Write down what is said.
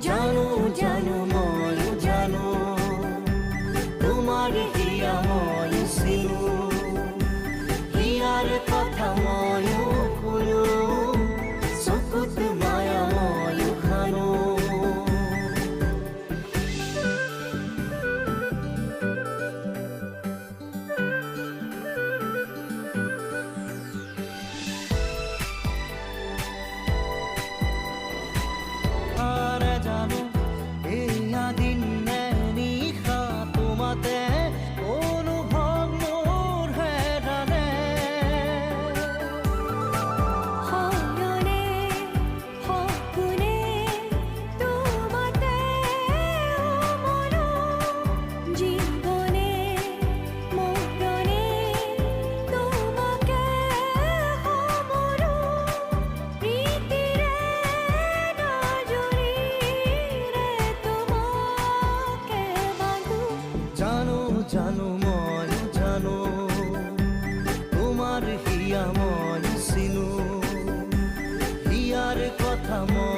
জানো জানো মই জানো তোমার হিয়া মই চিনো হিয়ার কথা মই শুনো চকুত মায়া মই খানো জানো এয়া দিন নিশা তোমাতে অনুভৱ মোৰ হেৰালে হয়নে সপোনে তোমাতে মনো জীৱনে মৰণে তোমাকে সমৰো প্ৰীতিৰে জানো মই জানো তোমার হিয়া মই চিনো হিয়ার কথা মই